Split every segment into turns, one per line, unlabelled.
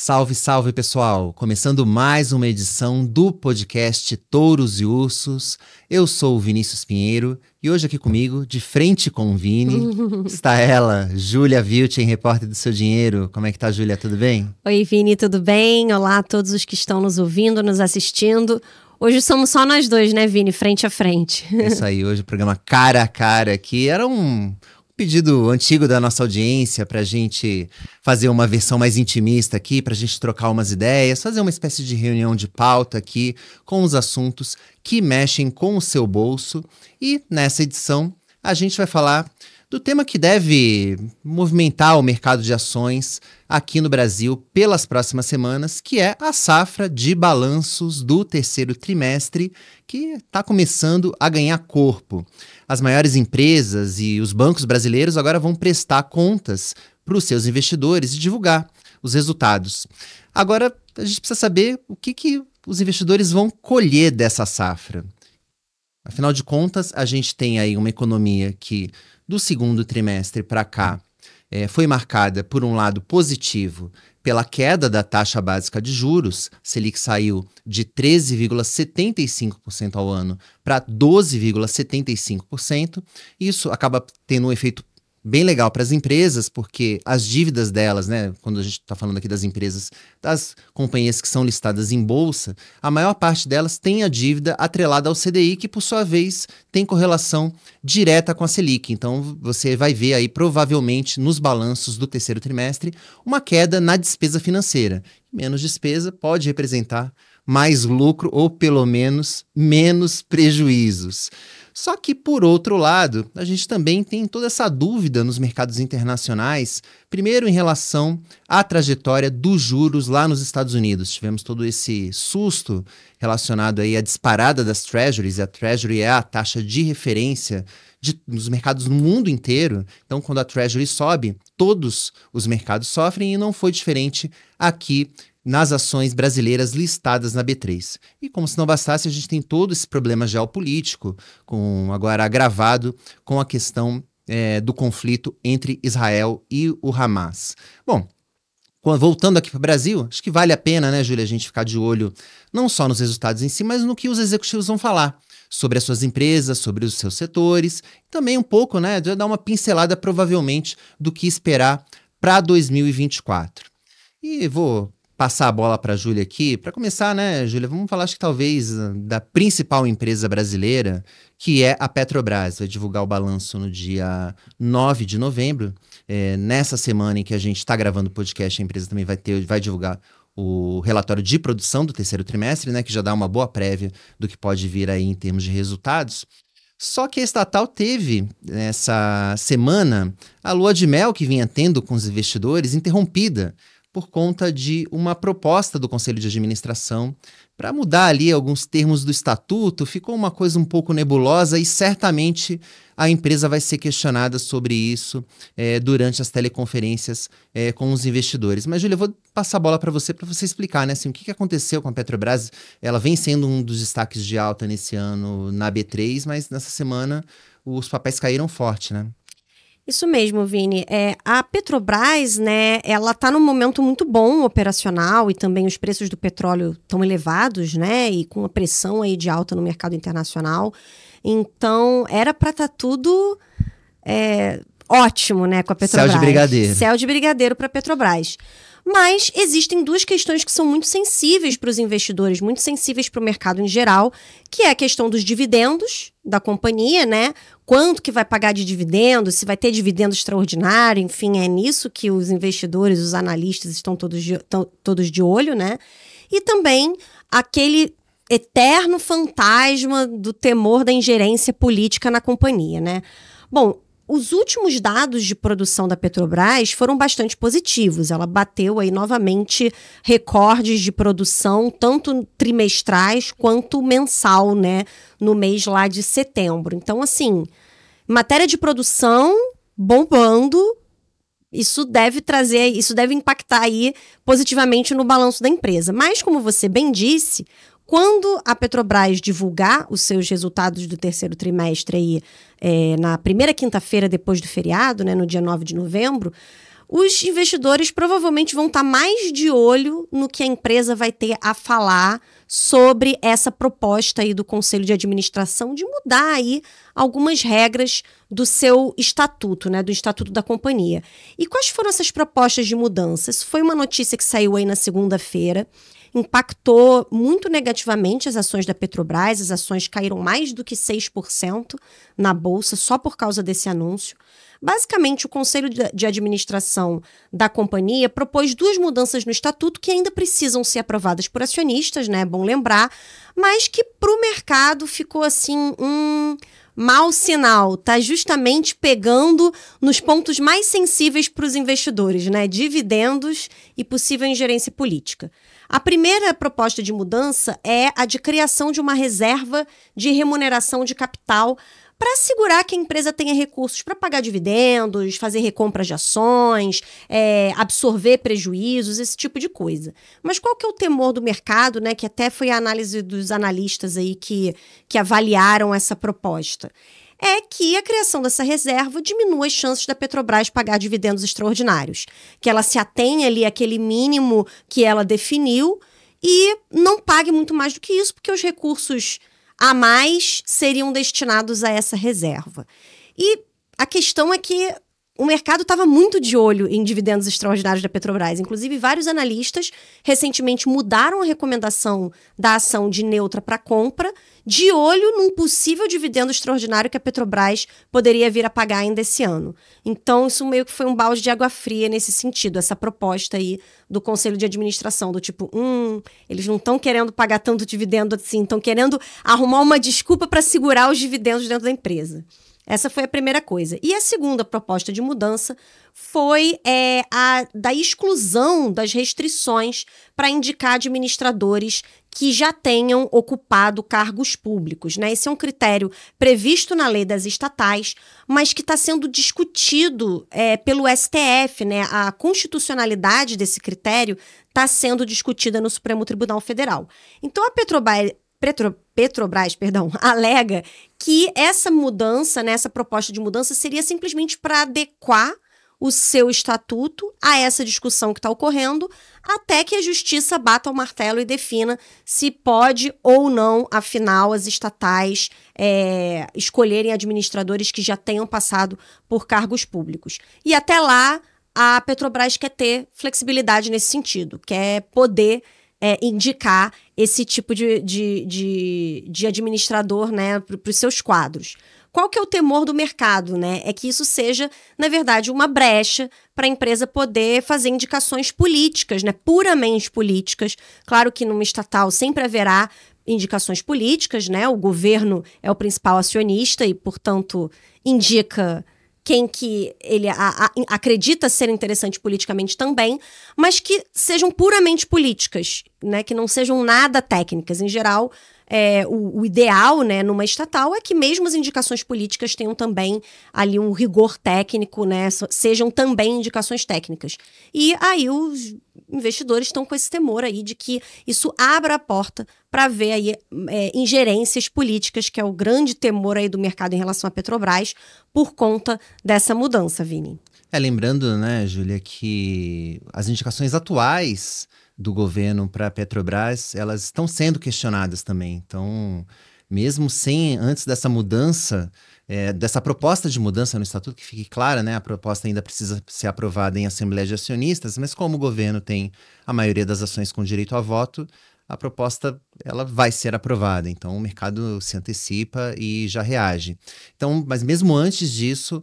Salve, salve, pessoal! Começando mais uma edição do podcast Touros e Ursos. Eu sou o Vinícius Pinheiro e hoje aqui comigo, de frente com o Vini, está ela, Júlia Vilchen, repórter do Seu Dinheiro. Como é que tá, Júlia? Tudo bem?
Oi, Vini, tudo bem? Olá a todos os que estão nos ouvindo, nos assistindo. Hoje somos só nós dois, né, Vini? Frente a frente.
É isso aí, hoje o programa Cara a Cara, que era um pedido antigo da nossa audiência pra gente fazer uma versão mais intimista aqui, pra gente trocar umas ideias, fazer uma espécie de reunião de pauta aqui com os assuntos que mexem com o seu bolso. E nessa edição a gente vai falar do tema que deve movimentar o mercado de ações aqui no Brasil pelas próximas semanas, que é a safra de balanços do terceiro trimestre, que está começando a ganhar corpo. As maiores empresas e os bancos brasileiros agora vão prestar contas para os seus investidores e divulgar os resultados. Agora, a gente precisa saber o que os investidores vão colher dessa safra. Afinal de contas, a gente tem aí uma economia que, do segundo trimestre para cá, foi marcada, por um lado positivo, pela queda da taxa básica de juros. Selic saiu de 13,75% ao ano para 12,75%. Isso acaba tendo um efeito bem legal para as empresas, porque as dívidas delas, né, quando a gente está falando aqui das empresas, das companhias que são listadas em bolsa, a maior parte delas tem a dívida atrelada ao CDI, que por sua vez tem correlação direta com a Selic. Então você vai ver aí provavelmente nos balanços do terceiro trimestre uma queda na despesa financeira. Menos despesa pode representar mais lucro ou pelo menos menos prejuízos. Só que, por outro lado, a gente também tem toda essa dúvida nos mercados internacionais, primeiro em relação à trajetória dos juros lá nos Estados Unidos. Tivemos todo esse susto relacionado aí à disparada das Treasuries, e a Treasury é a taxa de referência dos mercados no mundo inteiro. Então, quando a Treasury sobe, todos os mercados sofrem, e não foi diferente aqui nas ações brasileiras listadas na B3. E como se não bastasse, a gente tem todo esse problema geopolítico, agora agravado com a questão do conflito entre Israel e o Hamas. Bom, voltando aqui para o Brasil, acho que vale a pena, né, Júlia, a gente ficar de olho não só nos resultados em si, mas no que os executivos vão falar sobre as suas empresas, sobre os seus setores, e também um pouco, né, de dar uma pincelada provavelmente do que esperar para 2024. E vou passar a bola para a Júlia aqui. Para começar, né, Júlia, vamos falar, acho que talvez, da principal empresa brasileira, que é a Petrobras. Vai divulgar o balanço no dia 9 de novembro. Nessa semana em que a gente está gravando o podcast, a empresa também vai divulgar o relatório de produção do terceiro trimestre, né, que já dá uma boa prévia do que pode vir aí em termos de resultados. Só que a estatal teve, nessa semana, a lua de mel que vinha tendo com os investidores interrompida por conta de uma proposta do Conselho de Administração para mudar ali alguns termos do estatuto. Ficou uma coisa um pouco nebulosa e certamente a empresa vai ser questionada sobre isso durante as teleconferências com os investidores. Mas, Júlia, eu vou passar a bola para você explicar, né, assim, o que aconteceu com a Petrobras. Ela vem sendo um dos destaques de alta nesse ano na B3, mas nessa semana os papéis caíram forte, né?
Isso mesmo, Vini. A Petrobras, né, ela está num momento muito bom operacional e também os preços do petróleo estão elevados, né, e com a pressão aí de alta no mercado internacional. Então, era para estar tudo ótimo, né, com a Petrobras.
Céu de brigadeiro.
Céu de brigadeiro para a Petrobras. Mas existem duas questões que são muito sensíveis para os investidores, muito sensíveis para o mercado em geral, que é a questão dos dividendos da companhia, né? Quanto que vai pagar de dividendos, se vai ter dividendo extraordinário, enfim, é nisso que os investidores, os analistas estão todos de olho, né? E também aquele eterno fantasma do temor da ingerência política na companhia, né? Bom, os últimos dados de produção da Petrobras foram bastante positivos. Ela bateu aí novamente recordes de produção, tanto trimestrais quanto mensal, né, no mês lá de setembro. Então, assim, matéria de produção bombando, isso deve impactar aí positivamente no balanço da empresa. Mas, como você bem disse, quando a Petrobras divulgar os seus resultados do terceiro trimestre aí, na primeira quinta-feira depois do feriado, né, no dia 9 de novembro, os investidores provavelmente vão estar mais de olho no que a empresa vai ter a falar sobre essa proposta aí do Conselho de Administração de mudar aí algumas regras do seu estatuto, né, do estatuto da companhia. E quais foram essas propostas de mudança? Isso foi uma notícia que saiu aí na segunda-feira, impactou muito negativamente as ações da Petrobras, as ações caíram mais do que 6% na bolsa só por causa desse anúncio. Basicamente, o Conselho de Administração da companhia propôs 2 mudanças no estatuto que ainda precisam ser aprovadas por acionistas, né? É bom lembrar, mas que para o mercado ficou assim um mau sinal. Tá justamente pegando nos pontos mais sensíveis para os investidores, né? Dividendos e possível ingerência política. A primeira proposta de mudança é a de criação de uma reserva de remuneração de capital para assegurar que a empresa tenha recursos para pagar dividendos, fazer recompras de ações, absorver prejuízos, esse tipo de coisa. Mas qual que é o temor do mercado, né, que até foi a análise dos analistas aí que avaliaram essa proposta? É que a criação dessa reserva diminua as chances da Petrobras pagar dividendos extraordinários, que ela se atenha ali àquele mínimo que ela definiu e não pague muito mais do que isso, porque os recursos a mais seriam destinados a essa reserva. E a questão é que o mercado estava muito de olho em dividendos extraordinários da Petrobras. Inclusive, vários analistas recentemente mudaram a recomendação da ação de neutra para compra, de olho num possível dividendo extraordinário que a Petrobras poderia vir a pagar ainda esse ano. Então, isso meio que foi um balde de água fria nesse sentido, essa proposta aí do Conselho de Administração, do tipo, eles não estão querendo pagar tanto dividendo assim, estão querendo arrumar uma desculpa para segurar os dividendos dentro da empresa. Essa foi a primeira coisa. E a segunda proposta de mudança foi a da exclusão das restrições para indicar administradores que já tenham ocupado cargos públicos, né? Esse é um critério previsto na lei das estatais, mas que está sendo discutido pelo STF, né? A constitucionalidade desse critério está sendo discutida no Supremo Tribunal Federal. Então, a Petrobras, alega que essa mudança, né, essa proposta de mudança seria simplesmente para adequar o seu estatuto a essa discussão que está ocorrendo, até que a justiça bata o martelo e defina se pode ou não, afinal, as estatais escolherem administradores que já tenham passado por cargos públicos. E até lá, a Petrobras quer ter flexibilidade nesse sentido, quer poder indicar esse tipo de administrador, né, para os seus quadros. Qual que é o temor do mercado, né? É que isso seja, na verdade, uma brecha para a empresa poder fazer indicações políticas, né, puramente políticas. Claro que numa estatal sempre haverá indicações políticas, né? O governo é o principal acionista e, portanto, indica quem que ele acredita ser interessante politicamente também, mas que sejam puramente políticas, né? Que não sejam nada técnicas. Em geral, o ideal, né, numa estatal é que mesmo as indicações políticas tenham também ali um rigor técnico, né? Sejam também indicações técnicas. E aí os investidores estão com esse temor aí de que isso abra a porta para ver aí ingerências políticas, que é o grande temor aí do mercado em relação à Petrobras, por conta dessa mudança, Vini.
Lembrando, né, Júlia, que as indicações atuais do governo para a Petrobras, elas estão sendo questionadas também. Então, mesmo antes dessa mudança, dessa proposta de mudança no estatuto, que fique clara, né, a proposta ainda precisa ser aprovada em Assembleia de Acionistas, mas como o governo tem a maioria das ações com direito a voto, a proposta ela vai ser aprovada. Então, o mercado se antecipa e já reage. Então, mas mesmo antes disso,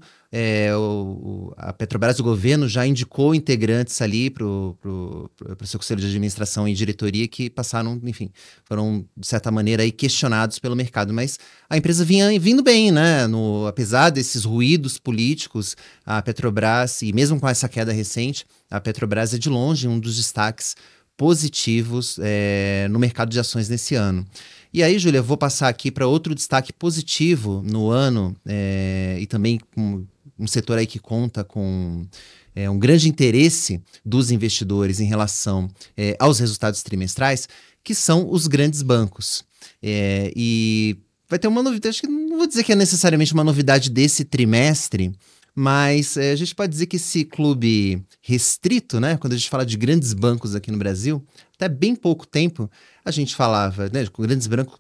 a Petrobras, o governo, já indicou integrantes ali para o seu conselho de administração e diretoria que passaram, enfim, foram, de certa maneira, aí questionados pelo mercado. Mas a empresa vinha vindo bem, né? Apesar desses ruídos políticos, a Petrobras, e mesmo com essa queda recente, a Petrobras é de longe um dos destaques positivos no mercado de ações nesse ano. E aí, Júlia, eu vou passar aqui para outro destaque positivo no ano e também com um setor aí que conta com um grande interesse dos investidores em relação aos resultados trimestrais, que são os grandes bancos. E vai ter uma novidade, acho que não vou dizer que é necessariamente uma novidade desse trimestre, Mas a gente pode dizer que esse clube restrito, né, quando a gente fala de grandes bancos aqui no Brasil, até bem pouco tempo a gente falava, né, com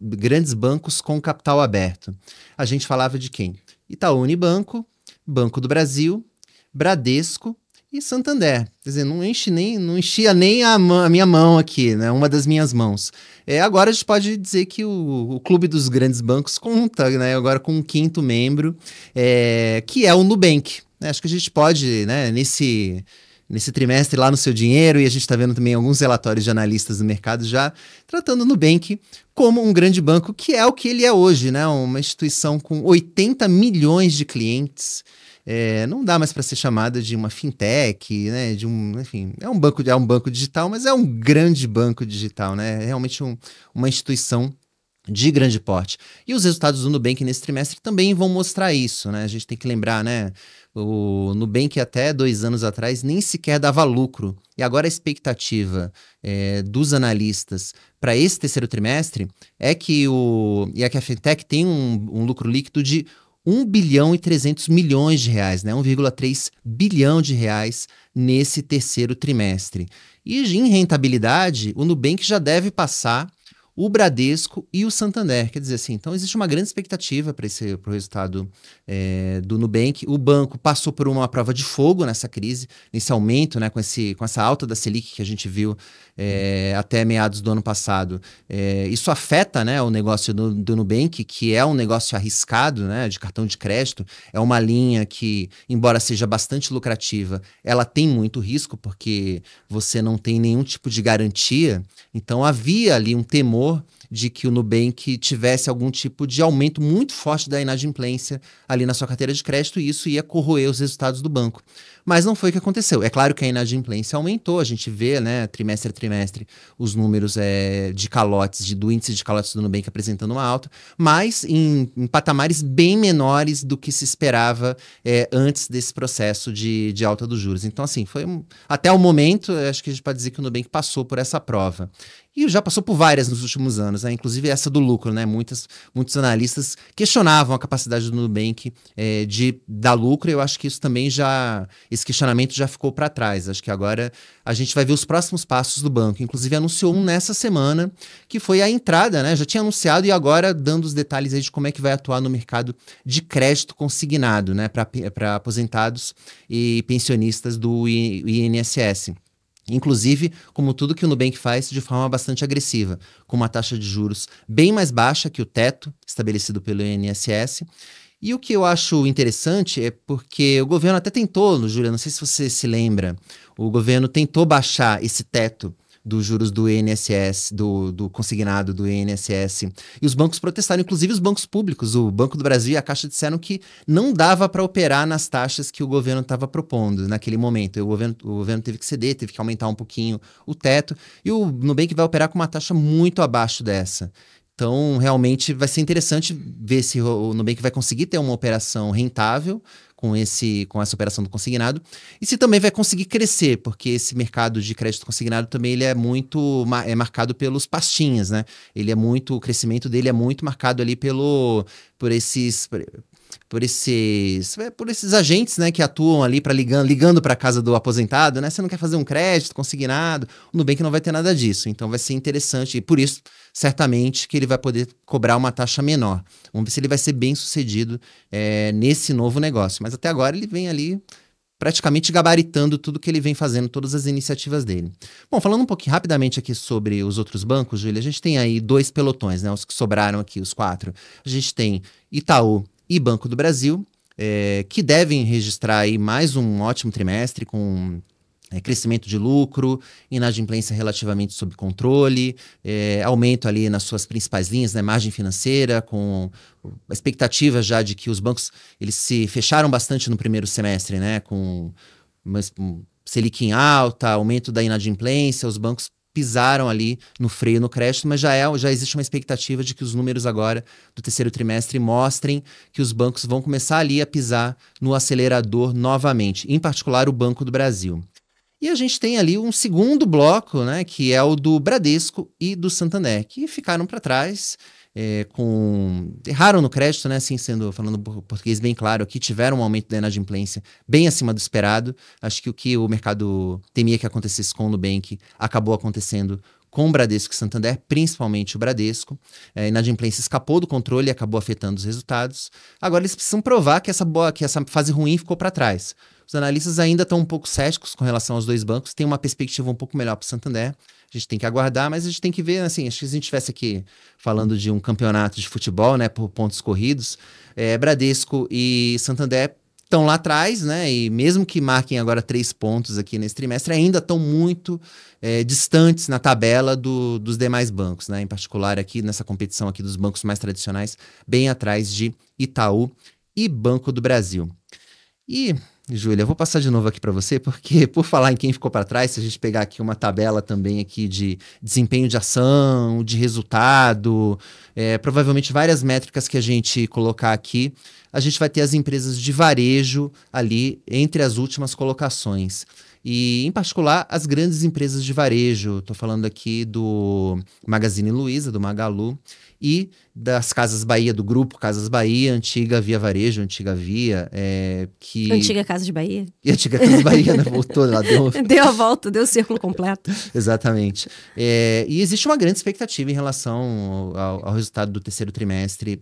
grandes bancos com capital aberto. A gente falava de quem? Itaú Unibanco, Banco do Brasil, Bradesco e Santander. Quer dizer, não enchia nem a minha mão aqui, né? Uma das minhas mãos. Agora a gente pode dizer que o clube dos grandes bancos conta, né? Agora com um quinto membro, que é o Nubank. Acho que a gente pode, né, nesse trimestre lá no Seu Dinheiro, e a gente está vendo também alguns relatórios de analistas do mercado já tratando o Nubank como um grande banco, que é o que ele é hoje, né? Uma instituição com 80 milhões de clientes. Não dá mais para ser chamada de uma fintech, né? Enfim, é um banco digital, mas é um grande banco digital, né? É realmente uma instituição de grande porte. E os resultados do Nubank nesse trimestre também vão mostrar isso, né? A gente tem que lembrar, né? O Nubank até 2 anos atrás nem sequer dava lucro. E agora a expectativa dos analistas para esse terceiro trimestre é que a fintech tem um lucro líquido de 1 bilhão e 300 milhões de reais, né? 1,3 bilhão de reais nesse terceiro trimestre. E em rentabilidade, o Nubank já deve passar o Bradesco e o Santander. Quer dizer assim, então existe uma grande expectativa para o resultado do Nubank. O banco passou por uma prova de fogo nessa crise, nesse aumento, né, com essa alta da Selic que a gente viu até meados do ano passado. Isso afeta, né, o negócio do Nubank, que é um negócio arriscado, né, de cartão de crédito. É uma linha que, embora seja bastante lucrativa, ela tem muito risco, porque você não tem nenhum tipo de garantia. Então havia ali um temor de que o Nubank tivesse algum tipo de aumento muito forte da inadimplência ali na sua carteira de crédito, e isso ia corroer os resultados do banco. Mas não foi o que aconteceu. É claro que a inadimplência aumentou, a gente vê, né, trimestre a trimestre, os números de calotes, do índice de calotes do Nubank apresentando uma alta, mas em patamares bem menores do que se esperava antes desse processo de alta dos juros. Então, assim, até o momento, acho que a gente pode dizer que o Nubank passou por essa prova. E já passou por várias nos últimos anos, né? Inclusive essa do lucro, né? Muitos analistas questionavam a capacidade do Nubank de dar lucro, e eu acho que isso também esse questionamento já ficou para trás. Acho que agora a gente vai ver os próximos passos do banco. Inclusive anunciou um nessa semana, que foi a entrada, né? Já tinha anunciado, e agora dando os detalhes aí de como é que vai atuar no mercado de crédito consignado, né? Para aposentados e pensionistas do INSS. Inclusive, como tudo que o Nubank faz, de forma bastante agressiva, com uma taxa de juros bem mais baixa que o teto estabelecido pelo INSS. E o que eu acho interessante é porque o governo até tentou, Júlia, não sei se você se lembra, o governo tentou baixar esse teto dos juros do INSS, do consignado do INSS. E os bancos protestaram, inclusive os bancos públicos. O Banco do Brasil e a Caixa disseram que não dava para operar nas taxas que o governo estava propondo naquele momento. E o governo teve que ceder, teve que aumentar um pouquinho o teto. E o Nubank vai operar com uma taxa muito abaixo dessa. Então, realmente vai ser interessante ver se o Nubank vai conseguir ter uma operação rentável com essa operação do consignado, e se também vai conseguir crescer, porque esse mercado de crédito consignado também ele é marcado pelos pastinhas, né? O crescimento dele é muito marcado ali por esses agentes, né, que atuam ali ligando para a casa do aposentado, né? Você não quer fazer um crédito consignado, o Nubank não vai ter nada disso. Então vai ser interessante, e por isso, certamente, que ele vai poder cobrar uma taxa menor. Vamos ver se ele vai ser bem sucedido nesse novo negócio. Mas até agora ele vem ali praticamente gabaritando tudo que ele vem fazendo, todas as iniciativas dele. Bom, falando um pouquinho rapidamente aqui sobre os outros bancos, Júlia, a gente tem aí 2 pelotões, né? Os que sobraram aqui, os 4. A gente tem Itaú e Banco do Brasil, que devem registrar aí mais um ótimo trimestre com crescimento de lucro, inadimplência relativamente sob controle, aumento ali nas suas principais linhas, né, margem financeira, com a expectativa já de que os bancos eles se fecharam bastante no primeiro semestre, né, com Selic em alta, aumento da inadimplência, os bancos pisaram ali no freio no crédito, mas já existe uma expectativa de que os números agora do terceiro trimestre mostrem que os bancos vão começar ali a pisar no acelerador novamente, em particular o Banco do Brasil. E a gente tem ali um segundo bloco, né, que é o do Bradesco e do Santander, que ficaram para trás. erraram no crédito, né? Assim, falando português bem claro aqui, tiveram um aumento da inadimplência bem acima do esperado. Acho que o que o mercado temia que acontecesse com o Nubank acabou acontecendo com o Bradesco e Santander, principalmente o Bradesco. A inadimplência escapou do controle e acabou afetando os resultados. Agora eles precisam provar que essa fase ruim ficou para trás. Os analistas ainda estão um pouco céticos com relação aos dois bancos, tem uma perspectiva um pouco melhor para o Santander. A gente tem que aguardar, mas a gente tem que ver, assim, acho que se a gente estivesse aqui falando de um campeonato de futebol, né, por pontos corridos, Bradesco e Santander estão lá atrás, né, e mesmo que marquem agora 3 pontos aqui nesse trimestre, ainda estão muito distantes na tabela dos demais bancos, né, em particular aqui nessa competição aqui dos bancos mais tradicionais, bem atrás de Itaú e Banco do Brasil. E, Júlia, eu vou passar de novo aqui para você, porque por falar em quem ficou para trás, se a gente pegar aqui uma tabela também aqui de desempenho de ação, de resultado, provavelmente várias métricas que a gente colocar aqui, a gente vai ter as empresas de varejo ali entre as últimas colocações. E, em particular, as grandes empresas de varejo. Estou falando aqui do Magazine Luiza, do Magalu, e das Casas Bahia, do grupo Casas Bahia, antiga Via Varejo, antiga Via.
Antiga Casa de Bahia.
E antiga Casas Bahia, né? Voltou lá.
Deu a volta, deu o círculo completo.
Exatamente. E existe uma grande expectativa em relação ao resultado do terceiro trimestre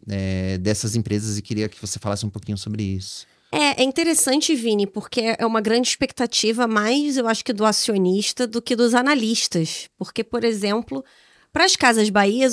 dessas empresas, e queria que você falasse um pouquinho sobre isso.
É interessante, Vini, porque é uma grande expectativa mais, eu acho que do acionista do que dos analistas. Porque, por exemplo, para as Casas Bahia,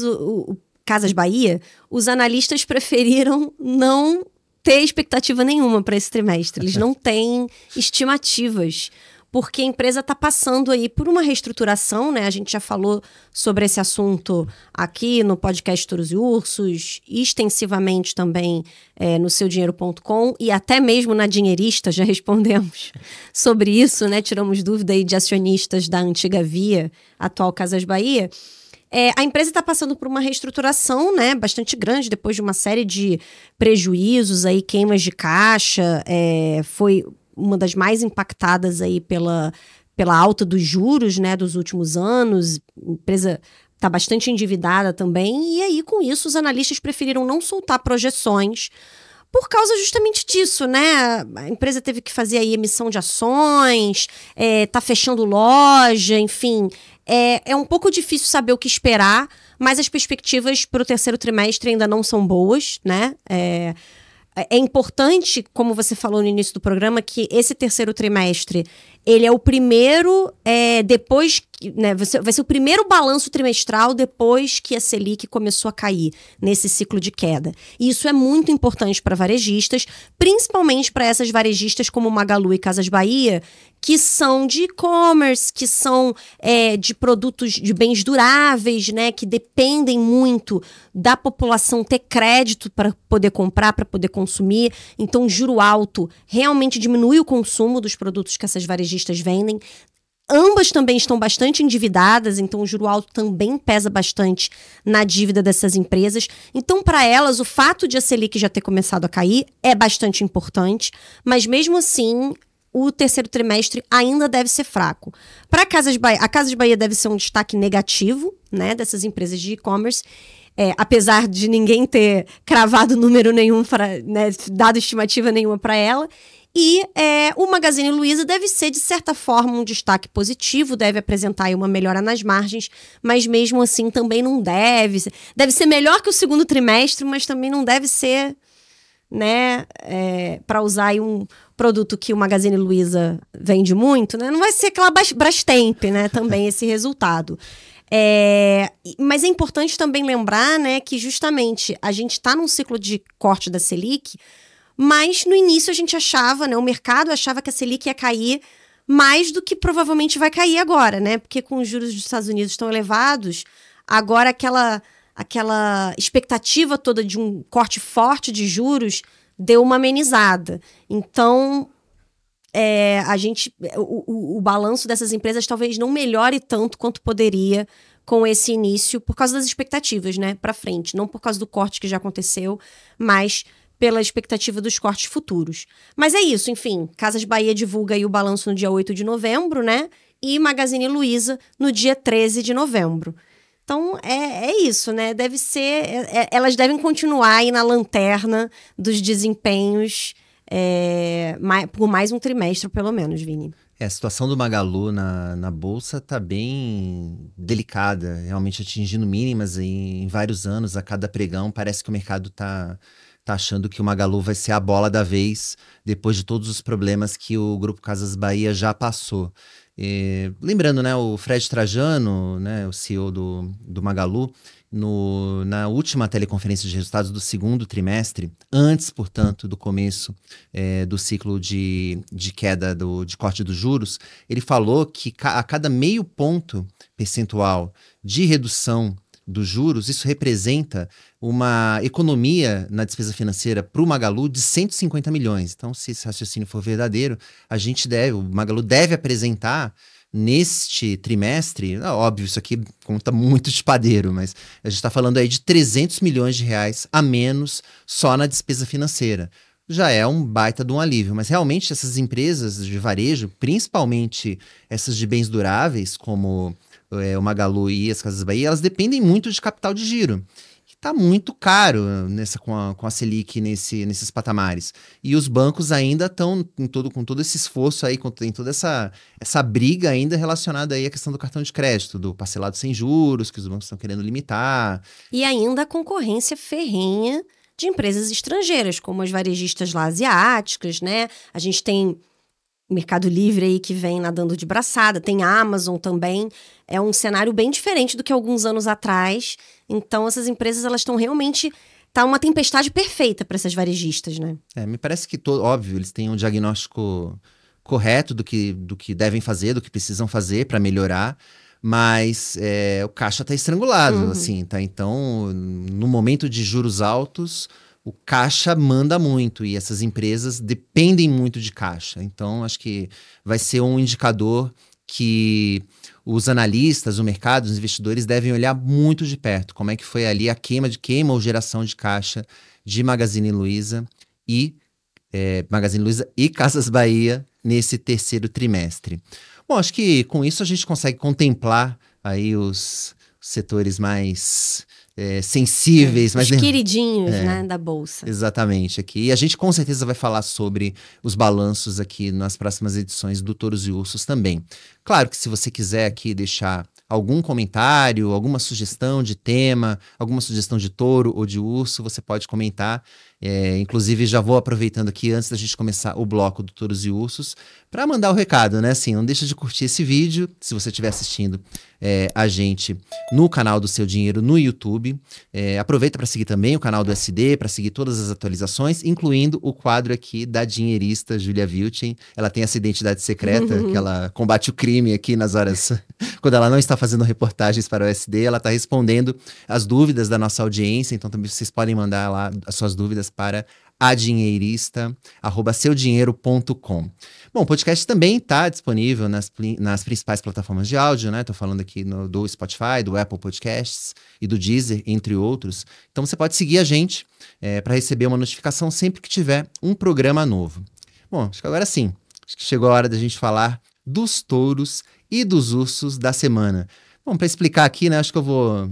os analistas preferiram não ter expectativa nenhuma para esse trimestre. Eles não têm estimativas, porque a empresa está passando aí por uma reestruturação, né? A gente já falou sobre esse assunto aqui no podcast Touros e Ursos, extensivamente também no seudinheiro.com e até mesmo na Dinheirista, já respondemos sobre isso, né? Tiramos dúvida aí de acionistas da antiga Via, atual Casas Bahia. A empresa está passando por uma reestruturação, né, bastante grande, depois de uma série de prejuízos, aí, queimas de caixa, foi uma das mais impactadas aí pela alta dos juros, né, dos últimos anos. A empresa está bastante endividada também, e aí, com isso, os analistas preferiram não soltar projeções por causa justamente disso, né? A empresa teve que fazer aí emissão de ações, tá fechando loja, enfim. É um pouco difícil saber o que esperar, mas as perspectivas para o terceiro trimestre ainda não são boas, né? É importante, como você falou no início do programa, que esse terceiro trimestre, ele é o primeiro, depois, né, vai ser o primeiro balanço trimestral depois que a Selic começou a cair nesse ciclo de queda. E isso é muito importante para varejistas, principalmente para essas varejistas como Magalu e Casas Bahia, que são de e-commerce, que são de produtos de bens duráveis, né, que dependem muito da população ter crédito para poder comprar, para poder consumir. Então, juro alto realmente diminui o consumo dos produtos que essas varejistas vendem. Ambas também estão bastante endividadas, então o juro alto também pesa bastante na dívida dessas empresas. Então, para elas, o fato de a Selic já ter começado a cair é bastante importante, mas mesmo assim, o terceiro trimestre ainda deve ser fraco. Para a Casas Bahia deve ser um destaque negativo, né, dessas empresas de e-commerce, apesar de ninguém ter cravado número nenhum, né, dado estimativa nenhuma para ela. E o Magazine Luiza deve ser, de certa forma, um destaque positivo, deve apresentar aí uma melhora nas margens, mas mesmo assim também não deve ser. Deve ser melhor que o segundo trimestre, mas também não deve ser, né, para usar aí um produto que o Magazine Luiza vende muito, né? Não vai ser aquela Brastemp, né, também esse resultado. Mas é importante também lembrar, né, que justamente a gente está num ciclo de corte da Selic, mas no início a gente achava, né, o mercado achava que a Selic ia cair mais do que provavelmente vai cair agora, né? Porque com os juros dos Estados Unidos tão elevados, agora aquela expectativa toda de um corte forte de juros deu uma amenizada. Então, o balanço dessas empresas talvez não melhore tanto quanto poderia com esse início, por causa das expectativas, né, para frente. Não por causa do corte que já aconteceu, mas pela expectativa dos cortes futuros. Mas é isso, enfim, Casas Bahia divulga aí o balanço no dia 8 de novembro, né? E Magazine Luiza no dia 13 de novembro. Então, é isso, né? Deve ser... elas devem continuar aí na lanterna dos desempenhos por mais um trimestre, pelo menos, Vini.
A situação do Magalu na Bolsa está bem delicada, realmente atingindo mínimas em vários anos, a cada pregão. Parece que o mercado está achando que o Magalu vai ser a bola da vez, depois de todos os problemas que o Grupo Casas Bahia já passou. Lembrando, né, o Fred Trajano, né, o CEO do Magalu, na última teleconferência de resultados do segundo trimestre, antes, portanto, do começo do ciclo de queda, de corte dos juros, ele falou que a cada meio ponto percentual de redução dos juros, isso representa uma economia na despesa financeira para o Magalu de 150 milhões. Então, se esse raciocínio for verdadeiro, o Magalu deve apresentar neste trimestre, óbvio, isso aqui conta muito de padeiro, mas a gente está falando aí de 300 milhões de reais a menos só na despesa financeira. Já é um baita de um alívio, mas realmente essas empresas de varejo, principalmente essas de bens duráveis, como o Magalu e as Casas Bahia, elas dependem muito de capital de giro. Está muito caro com a Selic nesses patamares. E os bancos ainda estão com todo esse esforço aí, tem toda essa briga ainda relacionada aí à questão do cartão de crédito, do parcelado sem juros, que os bancos estão querendo limitar.
E ainda a concorrência ferrenha de empresas estrangeiras, como as varejistas lá asiáticas, né? A gente tem Mercado Livre aí que vem nadando de braçada, tem a Amazon também. É um cenário bem diferente do que alguns anos atrás. Então, essas empresas, elas estão realmente... Tá uma tempestade perfeita para essas varejistas, né?
Me parece que, óbvio, eles têm um diagnóstico correto do que devem fazer, do que precisam fazer para melhorar, mas o caixa está estrangulado, assim, tá? Então, no momento de juros altos, o caixa manda muito e essas empresas dependem muito de caixa. Então, acho que vai ser um indicador que os analistas, o mercado, os investidores devem olhar muito de perto. Como é que foi ali a queima ou geração de caixa de Magazine Luiza e Casas Bahia nesse terceiro trimestre. Bom, acho que com isso a gente consegue contemplar aí os setores mais sensíveis.
Os queridinhos, né, da Bolsa.
Exatamente, aqui. E a gente com certeza vai falar sobre os balanços aqui nas próximas edições do Touros e Ursos também. Claro que se você quiser aqui deixar algum comentário, alguma sugestão de tema, alguma sugestão de touro ou de urso, você pode comentar. Inclusive, já vou aproveitando aqui, antes da gente começar o bloco do Touros e Ursos, para mandar o recado, né? Assim, não deixa de curtir esse vídeo, se você estiver assistindo a gente no canal do Seu Dinheiro no YouTube. Aproveita para seguir também o canal do SD, para seguir todas as atualizações, incluindo o quadro aqui da dinheirista Júlia Vilchen. Ela tem essa identidade secreta, que ela combate o crime aqui nas horas... Quando ela não está fazendo reportagens para o SD, ela está respondendo as dúvidas da nossa audiência, então também vocês podem mandar lá as suas dúvidas para adinheirista@seudinheiro.com. Bom, o podcast também está disponível nas principais plataformas de áudio, né? Estou falando aqui do Spotify, do Apple Podcasts e do Deezer, entre outros. Então você pode seguir a gente para receber uma notificação sempre que tiver um programa novo. Bom, acho que agora sim, acho que chegou a hora da gente falar dos touros e dos ursos da semana. Bom, para explicar aqui, né, acho que eu vou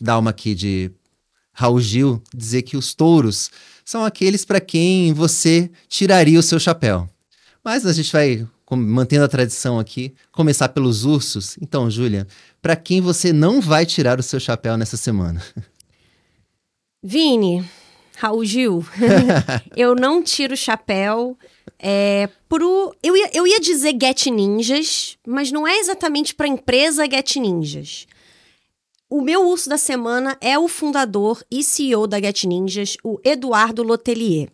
dar uma aqui de Raul Gil, dizer que os touros são aqueles para quem você tiraria o seu chapéu. Mas a gente vai, mantendo a tradição aqui, começar pelos ursos. Então, Júlia, para quem você não vai tirar o seu chapéu nessa semana?
Vini, Raul Gil, eu não tiro o chapéu eu ia dizer Get Ninjas, mas não é exatamente para a empresa Get Ninjas. O meu urso da semana é o fundador e CEO da Get Ninjas, o Eduardo Lotelier.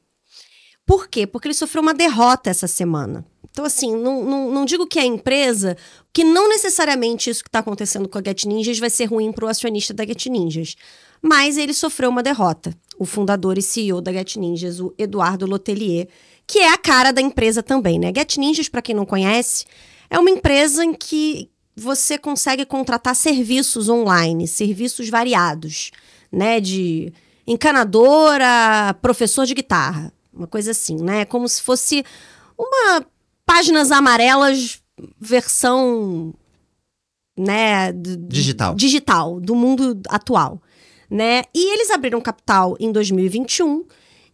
Por quê? Porque ele sofreu uma derrota essa semana. Então, assim, não digo que é a empresa, que não necessariamente isso que está acontecendo com a Get Ninjas vai ser ruim para o acionista da Get Ninjas. Mas ele sofreu uma derrota. O fundador e CEO da Get Ninjas, o Eduardo Lotelier, que é a cara da empresa também, né? Get Ninjas, para quem não conhece, é uma empresa em que você consegue contratar serviços online, serviços variados, né? De encanadora, professor de guitarra, uma coisa assim, né? Como se fosse uma Páginas Amarelas versão né, digital do mundo atual, né? E eles abriram capital em 2021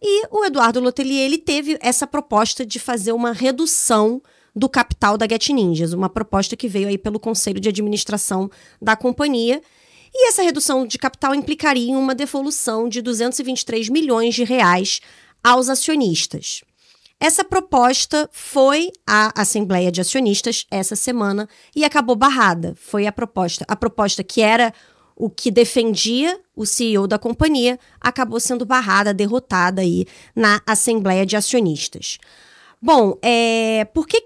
e o Eduardo Letellier, ele teve essa proposta de fazer uma redução do capital da Get Ninjas, uma proposta que veio aí pelo Conselho de Administração da companhia. E essa redução de capital implicaria em uma devolução de 223 milhões de reais aos acionistas. Essa proposta foi à Assembleia de Acionistas essa semana e acabou barrada. Foi a proposta que era o que defendia o CEO da companhia, acabou sendo barrada, derrotada aí na Assembleia de Acionistas. Bom, por que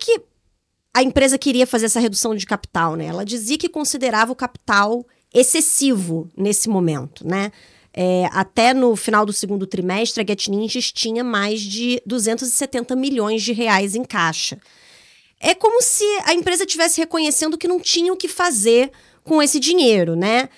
a empresa queria fazer essa redução de capital, né? Ela dizia que considerava o capital excessivo nesse momento, né? Até no final do segundo trimestre, a Get Ninjas tinha mais de 270 milhões de reais em caixa. É como se a empresa estivesse reconhecendo que não tinha o que fazer com esse dinheiro, né?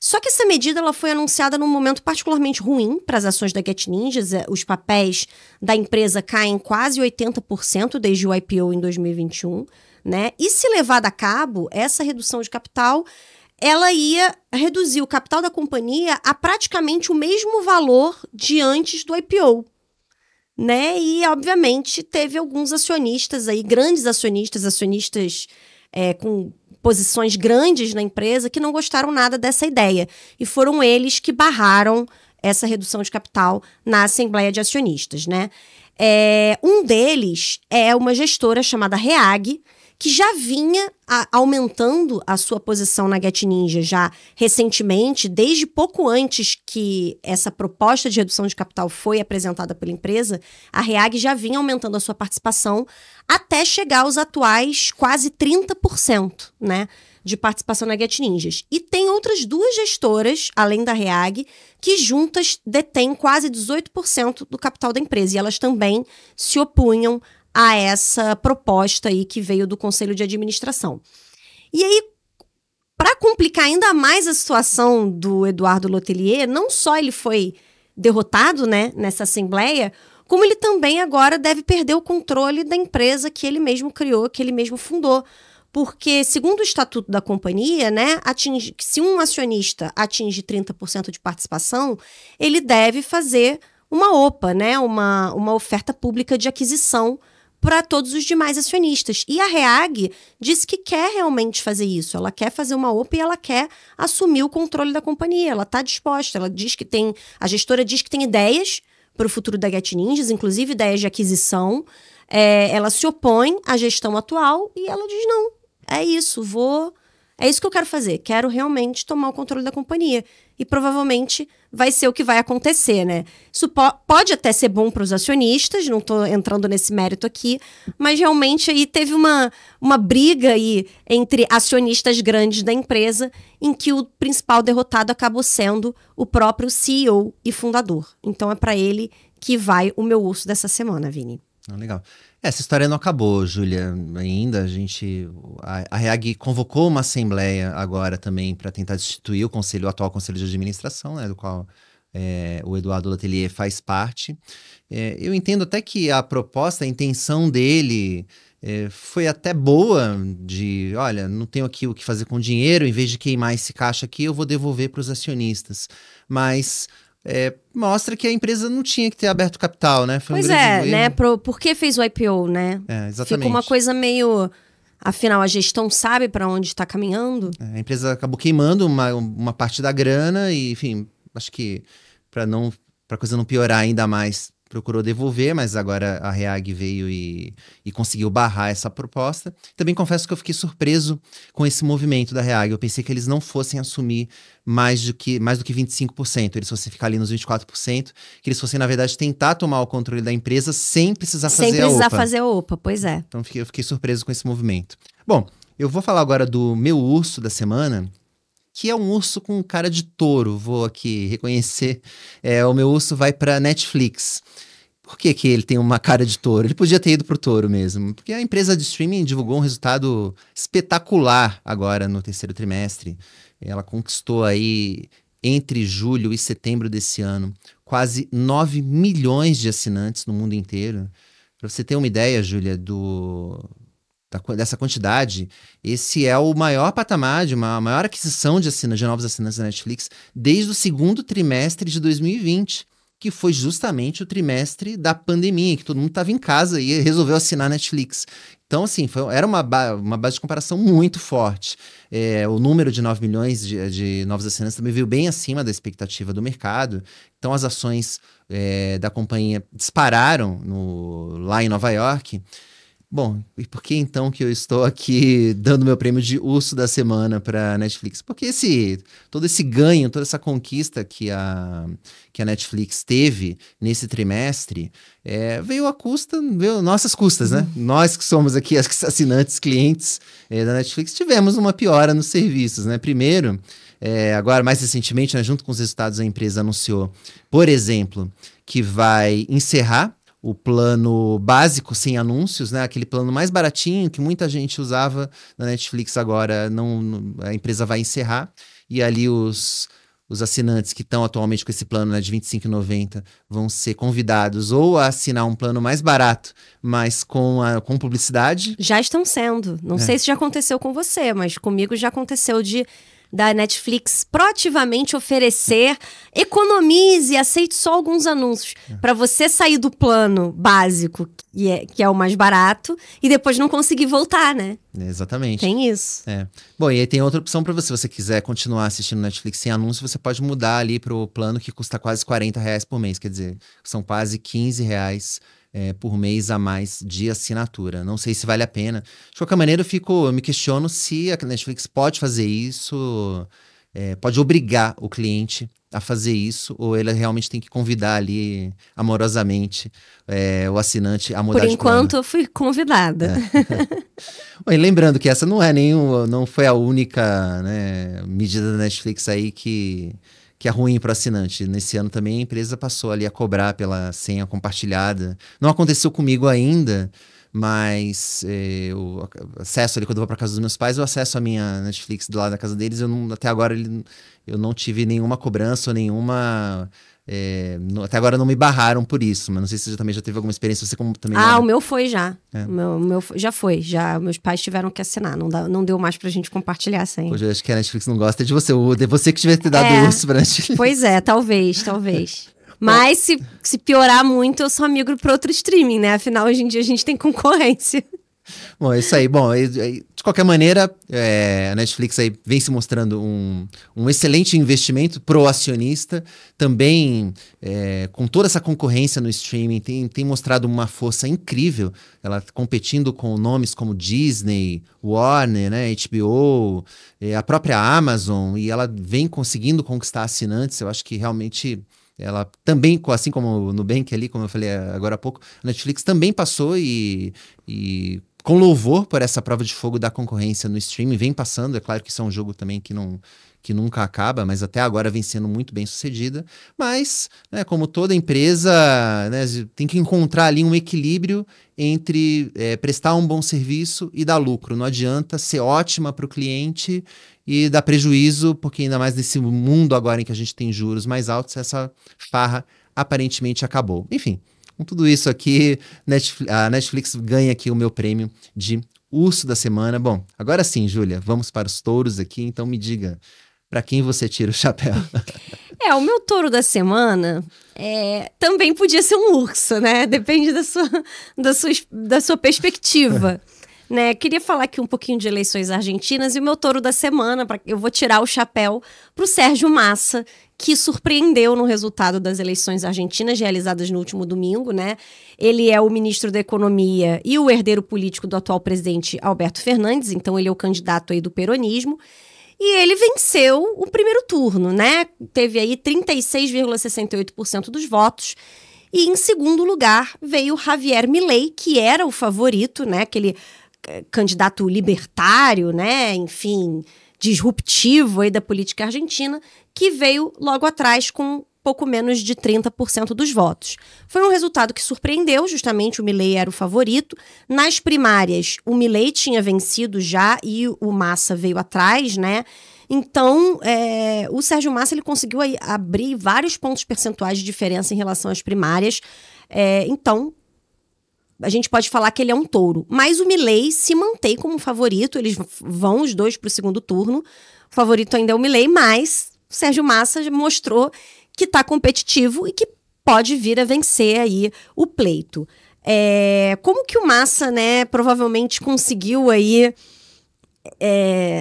Só que essa medida ela foi anunciada num momento particularmente ruim para as ações da Get Ninjas. Os papéis da empresa caem quase 80% desde o IPO em 2021, né? E se levada a cabo, essa redução de capital, ela ia reduzir o capital da companhia a praticamente o mesmo valor de antes do IPO, né? E, obviamente, teve alguns acionistas aí, grandes acionistas com posições grandes na empresa que não gostaram nada dessa ideia. E foram eles que barraram essa redução de capital na Assembleia de Acionistas, né? Um deles é uma gestora chamada Reag, que já vinha aumentando a sua posição na Get Ninja já recentemente, desde pouco antes que essa proposta de redução de capital foi apresentada pela empresa, a Reag já vinha aumentando a sua participação até chegar aos atuais quase 30%, né, de participação na Get Ninjas. E tem outras duas gestoras, além da Reag, que juntas detêm quase 18% do capital da empresa, e elas também se opunham a essa proposta aí que veio do Conselho de Administração. E aí, para complicar ainda mais a situação do Eduardo Letellier, não só ele foi derrotado, né, nessa assembleia, como ele também agora deve perder o controle da empresa que ele mesmo criou, que ele mesmo fundou. Porque, segundo o estatuto da companhia, né, se um acionista atinge 30% de participação, ele deve fazer uma OPA, né, uma oferta pública de aquisição para todos os demais acionistas. E a Reag disse que quer realmente fazer isso. Ela quer fazer uma OPA e ela quer assumir o controle da companhia. Ela está disposta. Ela diz que a gestora diz que tem ideias para o futuro da Get Ninjas, inclusive ideias de aquisição. Ela se opõe à gestão atual e ela diz, não, é isso que eu quero fazer. Quero realmente tomar o controle da companhia. E provavelmente vai ser o que vai acontecer, né? Isso pode até ser bom para os acionistas, não estou entrando nesse mérito aqui, mas realmente aí teve uma briga aí entre acionistas grandes da empresa, em que o principal derrotado acabou sendo o próprio CEO e fundador. Então é para ele que vai o meu urso dessa semana, Vini.
Legal. Essa história não acabou, Júlia, ainda. A Reag convocou uma assembleia agora também para tentar destituir o atual conselho de administração, né, do qual o Eduardo Letellier faz parte. Eu entendo até que a proposta, a intenção dele foi até boa, olha, não tenho aqui o que fazer com dinheiro, em vez de queimar esse caixa aqui, eu vou devolver para os acionistas. Mas mostra que a empresa não tinha que ter aberto capital, né? Foi
né? Por que fez o IPO, né?
Exatamente.
Ficou uma coisa meio... Afinal, a gestão sabe para onde está caminhando?
A empresa acabou queimando uma parte da grana e, enfim, acho que para a coisa não piorar ainda mais, procurou devolver, mas agora a Reag veio e conseguiu barrar essa proposta. Também confesso que eu fiquei surpreso com esse movimento da Reag. Eu pensei que eles não fossem assumir mais do que 25%, eles fossem ficar ali nos 24%, que eles fossem, na verdade, tentar tomar o controle da empresa sem precisar fazer
a OPA, pois é.
Então eu fiquei surpreso com esse movimento. Bom, eu vou falar agora do meu urso da semana, que é um urso com cara de touro, vou aqui reconhecer. O meu urso vai para Netflix. Por que ele tem uma cara de touro? Ele podia ter ido pro touro mesmo, porque a empresa de streaming divulgou um resultado espetacular agora no terceiro trimestre. Ela conquistou aí, entre julho e setembro desse ano, quase 9 milhões de assinantes no mundo inteiro. Para você ter uma ideia, Júlia, dessa quantidade, esse é o maior patamar, a maior aquisição de novos assinantes da Netflix desde o segundo trimestre de 2020, que foi justamente o trimestre da pandemia, que todo mundo estava em casa e resolveu assinar a Netflix. Então, assim, era uma base de comparação muito forte. O número de 9 milhões de novos assinantes também veio bem acima da expectativa do mercado. Então, as ações da companhia dispararam lá em Nova York. Bom, e por que então que eu estou aqui dando meu prêmio de urso da semana para a Netflix? Porque todo esse ganho, toda essa conquista que a Netflix teve nesse trimestre veio nossas custas, né? Nós que somos aqui assinantes, clientes da Netflix, tivemos uma piora nos serviços, né? Primeiro, agora mais recentemente, né, junto com os resultados, a empresa anunciou, por exemplo, que vai encerrar o plano básico sem anúncios, né? Aquele plano mais baratinho que muita gente usava na Netflix, agora a empresa vai encerrar. E ali os assinantes que estão atualmente com esse plano, né, de R$ 25,90 vão ser convidados ou a assinar um plano mais barato, mas com publicidade.
Já estão sendo. Não sei se já aconteceu com você, mas comigo já aconteceu da Netflix proativamente oferecer, economize, aceite só alguns anúncios, para você sair do plano básico, que é o mais barato, e depois não conseguir voltar, né?
Exatamente.
Tem isso.
Bom, e aí tem outra opção para você. Se você quiser continuar assistindo Netflix sem anúncio, você pode mudar ali para o plano que custa quase R$ 40 por mês. Quer dizer, são quase R$ 15 por mês a mais de assinatura. Não sei se vale a pena. De qualquer maneira, eu me questiono se a Netflix pode fazer isso, pode obrigar o cliente a fazer isso, ou ele realmente tem que convidar ali amorosamente o assinante a mudar de plano.
Por enquanto, eu fui convidada.
E lembrando que essa não foi a única, né, medida da Netflix aí que é ruim para o assinante. Nesse ano também a empresa passou ali a cobrar pela senha compartilhada. Não aconteceu comigo ainda, mas o acesso ali, quando eu vou para casa dos meus pais, eu acesso a minha Netflix do lado da casa deles. Até agora eu não tive nenhuma cobrança ou nenhuma... até agora não me barraram por isso, mas não sei se você também já teve alguma experiência. Você como também
o meu foi já. O meu já foi. Meus pais tiveram que assinar. Não deu mais pra gente compartilhar a senha.
Hoje eu acho que a Netflix não gosta de você. Você que tiver ter dado urso pra Netflix.
Pois é, talvez. Mas se piorar muito, eu sou amigo para outro streaming, né? Afinal, hoje em dia a gente tem concorrência.
Bom, é isso aí. Bom, de qualquer maneira, a Netflix aí vem se mostrando um excelente investimento pro acionista. Também, com toda essa concorrência no streaming, tem mostrado uma força incrível. Ela competindo com nomes como Disney, Warner, né, HBO, a própria Amazon. E ela vem conseguindo conquistar assinantes. Eu acho que realmente... Ela também, assim como o Nubank ali, como eu falei agora há pouco, a Netflix também passou e com louvor por essa prova de fogo da concorrência no streaming, vem passando. É claro que isso é um jogo também que nunca acaba, mas até agora vem sendo muito bem sucedida. Mas, né, como toda empresa, né, tem que encontrar ali um equilíbrio entre prestar um bom serviço e dar lucro. Não adianta ser ótima para o cliente e dar prejuízo, porque ainda mais nesse mundo agora em que a gente tem juros mais altos, essa farra aparentemente acabou. Enfim, com tudo isso aqui, a Netflix ganha aqui o meu prêmio de urso da semana. Bom, agora sim, Júlia, vamos para os touros aqui, então me diga, para quem você tira o chapéu?
O meu touro da semana também podia ser um urso, né? Depende da sua perspectiva. Né? Queria falar aqui um pouquinho de eleições argentinas e o meu touro da semana, eu vou tirar o chapéu para o Sérgio Massa, que surpreendeu no resultado das eleições argentinas realizadas no último domingo, né? Ele é o ministro da Economia e o herdeiro político do atual presidente Alberto Fernandes, então ele é o candidato aí do peronismo. E ele venceu o primeiro turno, né? Teve aí 36,68% dos votos. E em segundo lugar veio Javier Milei, que era o favorito, né? Aquele candidato libertário, né? Enfim, disruptivo aí da política argentina, que veio logo atrás com pouco menos de 30% dos votos. Foi um resultado que surpreendeu, justamente o Milei era o favorito. Nas primárias, o Milei tinha vencido já e o Massa veio atrás, né? Então, o Sérgio Massa ele conseguiu aí abrir vários pontos percentuais de diferença em relação às primárias. Então, a gente pode falar que ele é um touro. Mas o Milei se mantém como favorito, eles vão os dois para o segundo turno. O favorito ainda é o Milei, mas o Sérgio Massa já mostrou que está competitivo e que pode vir a vencer aí o pleito. Como que o Massa, né, provavelmente conseguiu aí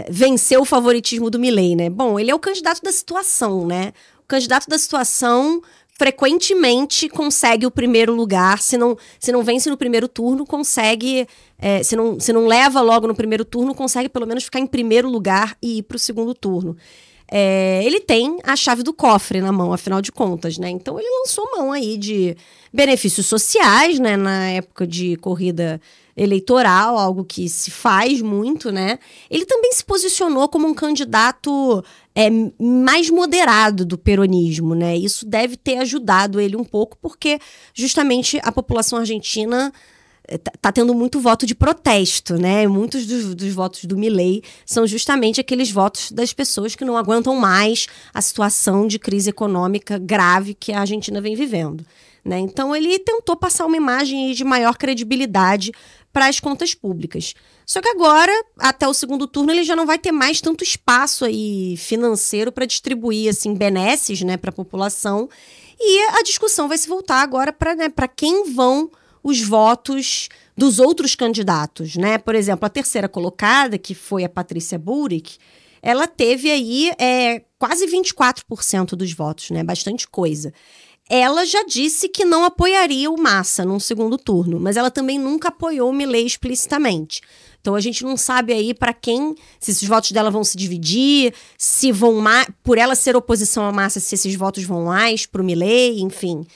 vencer o favoritismo do Milei, né? Bom, ele é o candidato da situação, né? O candidato da situação frequentemente consegue o primeiro lugar, se não vence no primeiro turno, consegue, se não leva logo no primeiro turno, consegue pelo menos ficar em primeiro lugar e ir para o segundo turno. Ele tem a chave do cofre na mão, afinal de contas, né? Então ele lançou mão aí de benefícios sociais, né? Na época de corrida eleitoral, algo que se faz muito, né? Ele também se posicionou como um candidato mais moderado do peronismo, né? Isso deve ter ajudado ele um pouco, porque justamente a população argentina tá tendo muito voto de protesto, né? Muitos dos votos do Milei são justamente aqueles votos das pessoas que não aguentam mais a situação de crise econômica grave que a Argentina vem vivendo, né? Então ele tentou passar uma imagem de maior credibilidade para as contas públicas. Só que agora, até o segundo turno, ele já não vai ter mais tanto espaço aí financeiro para distribuir assim benesses, né, para a população. E a discussão vai se voltar agora para quem vão os votos dos outros candidatos, né? Por exemplo, a terceira colocada, que foi a Patrícia Bullrich, ela teve aí quase 24% dos votos, né? Bastante coisa. Ela já disse que não apoiaria o Massa num segundo turno, mas ela também nunca apoiou o Milei explicitamente. Então a gente não sabe aí para quem, se esses votos dela vão se dividir, se vão mais, por ela ser oposição à Massa, se esses votos vão mais para o Milei, enfim.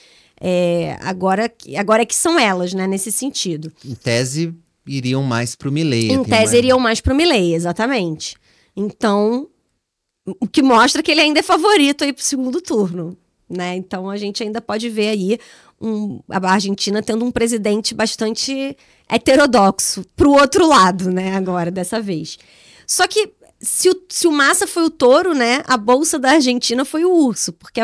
Agora é que são elas, né, nesse sentido.
Em tese, iriam mais para o Milei.
Em tese, iriam mais para o Milei, exatamente. Então, o que mostra que ele ainda é favorito aí para o segundo turno, né? Então, a gente ainda pode ver aí a Argentina tendo um presidente bastante heterodoxo para o outro lado, né, agora, dessa vez. Só que, se o Massa foi o touro, né, a bolsa da Argentina foi o urso, porque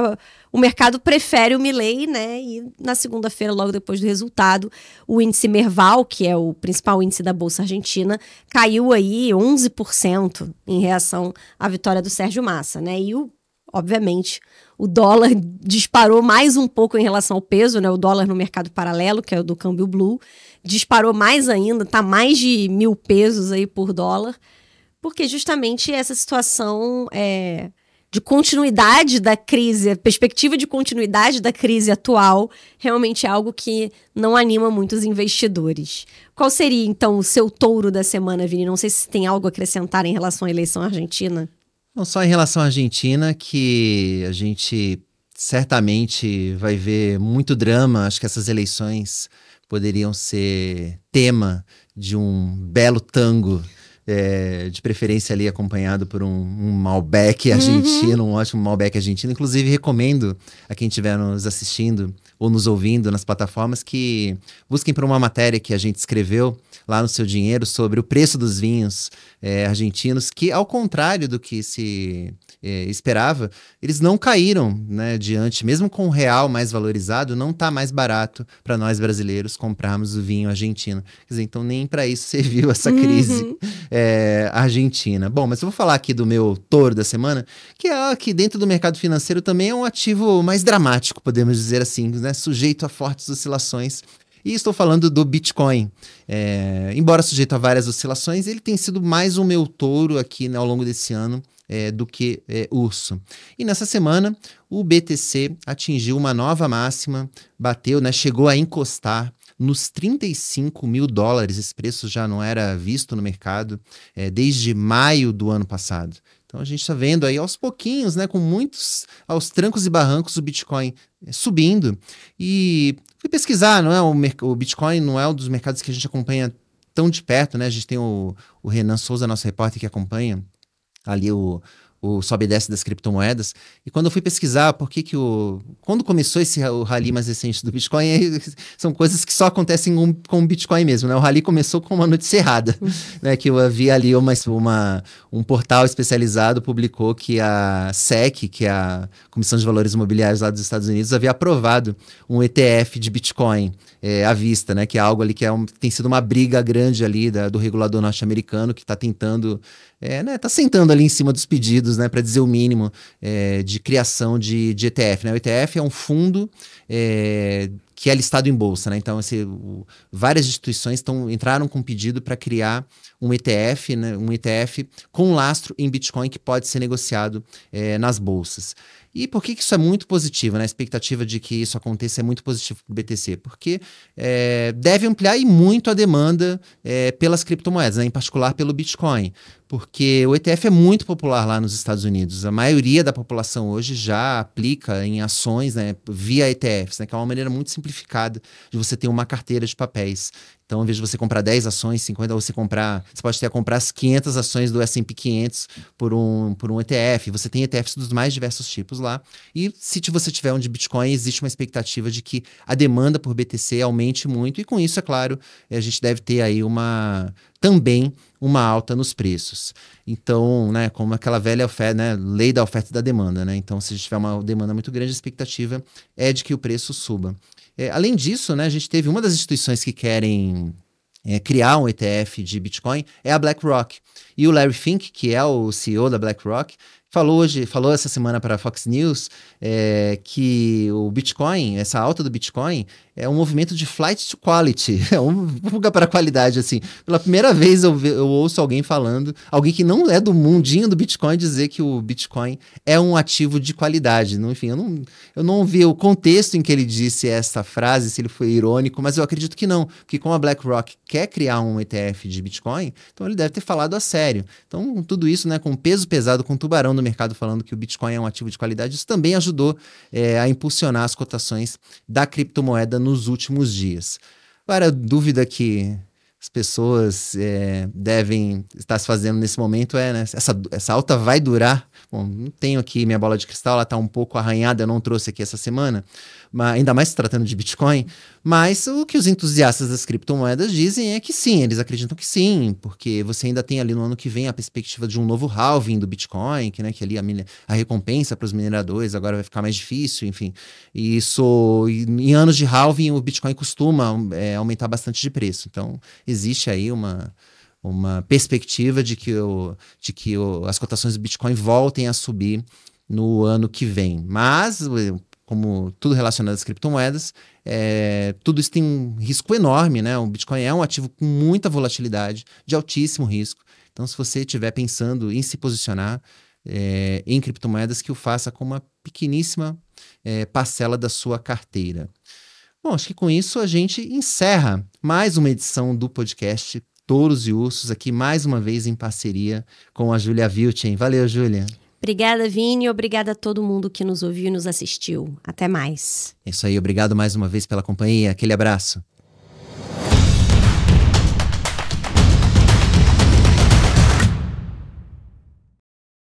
o mercado prefere o Milei, né, e na segunda-feira, logo depois do resultado, o índice Merval, que é o principal índice da bolsa argentina, caiu aí 11% em reação à vitória do Sérgio Massa, né, e obviamente, o dólar disparou mais um pouco em relação ao peso, né, o dólar no mercado paralelo, que é o do câmbio blue, disparou mais ainda, tá mais de 1.000 pesos aí por dólar, porque justamente essa situação de continuidade da crise, a perspectiva de continuidade da crise atual, realmente é algo que não anima muito os investidores. Qual seria, então, o seu touro da semana, Vini? Não sei se tem algo a acrescentar em relação à eleição argentina.
Não só em relação à Argentina, que a gente certamente vai ver muito drama. Acho que essas eleições poderiam ser tema de um belo tango, de preferência ali acompanhado por um Malbec argentino, um ótimo Malbec argentino. Inclusive, recomendo a quem estiver nos assistindo ou nos ouvindo nas plataformas que busquem por uma matéria que a gente escreveu lá no Seu Dinheiro sobre o preço dos vinhos argentinos, que, ao contrário do que se esperava, eles não caíram, né, diante, mesmo com o real mais valorizado, não está mais barato para nós brasileiros comprarmos o vinho argentino. Quer dizer, então nem para isso serviu essa crise argentina. Bom, mas eu vou falar aqui do meu touro da semana, que dentro do mercado financeiro também é um ativo mais dramático, podemos dizer assim, né, sujeito a fortes oscilações. E estou falando do Bitcoin. Embora sujeito a várias oscilações, ele tem sido mais o meu touro aqui, né, ao longo desse ano, do que urso. E nessa semana, o BTC atingiu uma nova máxima, bateu, né, chegou a encostar nos 35 mil dólares. Esse preço já não era visto no mercado desde maio do ano passado. Então a gente está vendo aí aos pouquinhos, né, com muitos, aos trancos e barrancos, o Bitcoin subindo. E fui pesquisar, não é o Bitcoin não é um dos mercados que a gente acompanha tão de perto, né? A gente tem o Renan Souza, nosso repórter, que acompanha ali o sobe e desce das criptomoedas. E quando eu fui pesquisar quando começou o rally mais recente do Bitcoin, são coisas que só acontecem com o Bitcoin mesmo, né? O rally começou com uma notícia errada, né? Que eu havia ali um portal especializado publicou que a SEC, que é a Comissão de Valores Imobiliários lá dos Estados Unidos, havia aprovado um ETF de Bitcoin à vista, né? Que é algo ali que tem sido uma briga grande ali do regulador norte-americano que está tentando, tá sentando ali em cima dos pedidos, né, para dizer o mínimo de criação de ETF, né? O ETF é um fundo que é listado em bolsa, né? Então, várias instituições entraram com pedido para criar um ETF, né? Um ETF com lastro em Bitcoin que pode ser negociado nas bolsas. E por que isso é muito positivo, né? A expectativa de que isso aconteça é muito positivo para o BTC, porque deve ampliar e muito a demanda pelas criptomoedas, né? Em particular pelo Bitcoin, porque o ETF é muito popular lá nos Estados Unidos. A maioria da população hoje já aplica em ações, né, via ETFs, né, que é uma maneira muito simplificada de você ter uma carteira de papéis. Então, ao invés de você comprar 10 ações, 50, você pode comprar as 500 ações do S&P 500 por um ETF. Você tem ETFs dos mais diversos tipos lá. E se você tiver um de Bitcoin, existe uma expectativa de que a demanda por BTC aumente muito. E com isso, é claro, a gente deve ter aí também uma alta nos preços. Então, né, como aquela velha oferta, né, lei da oferta e da demanda, né? Então, se a gente tiver uma demanda muito grande, a expectativa é de que o preço suba. Além disso, né, a gente teve uma das instituições que querem criar um ETF de Bitcoin é a BlackRock. E o Larry Fink, que é o CEO da BlackRock, falou essa semana para a Fox News que o Bitcoin, essa alta do Bitcoin, é um movimento de flight to quality, é uma fuga para a qualidade, assim. Pela primeira vez eu ouço alguém alguém que não é do mundinho do Bitcoin, dizer que o Bitcoin é um ativo de qualidade. Enfim, eu não vi o contexto em que ele disse essa frase, se ele foi irônico, mas eu acredito que não, porque como a BlackRock quer criar um ETF de Bitcoin, então ele deve ter falado a sério. Então, tudo isso, né, com peso pesado, com tubarão do mercado falando que o Bitcoin é um ativo de qualidade, isso também ajudou a impulsionar as cotações da criptomoeda nos últimos dias. Agora, a dúvida que as pessoas devem estar se fazendo nesse momento né, essa alta vai durar? Bom, não tenho aqui minha bola de cristal, ela está um pouco arranhada, eu não trouxe aqui essa semana, mas, ainda mais se tratando de Bitcoin, mas o que os entusiastas das criptomoedas dizem é que sim, eles acreditam que sim, porque você ainda tem ali no ano que vem a perspectiva de um novo halving do Bitcoin, que ali a recompensa para os mineradores agora vai ficar mais difícil, enfim. E em anos de halving o Bitcoin costuma aumentar bastante de preço, então existe aí uma perspectiva de que as cotações do Bitcoin voltem a subir no ano que vem. Mas, como tudo relacionado às criptomoedas, tudo isso tem um risco enorme, né? O Bitcoin é um ativo com muita volatilidade, de altíssimo risco. Então, se você estiver pensando em se posicionar em criptomoedas, que o faça com uma pequeníssima parcela da sua carteira. Bom, acho que com isso a gente encerra mais uma edição do podcast Touros e Ursos, aqui mais uma vez em parceria com a Júlia Vilchen. Valeu, Júlia.
Obrigada, Vini. Obrigada a todo mundo que nos ouviu e nos assistiu. Até mais.
É isso aí. Obrigado mais uma vez pela companhia. Aquele abraço.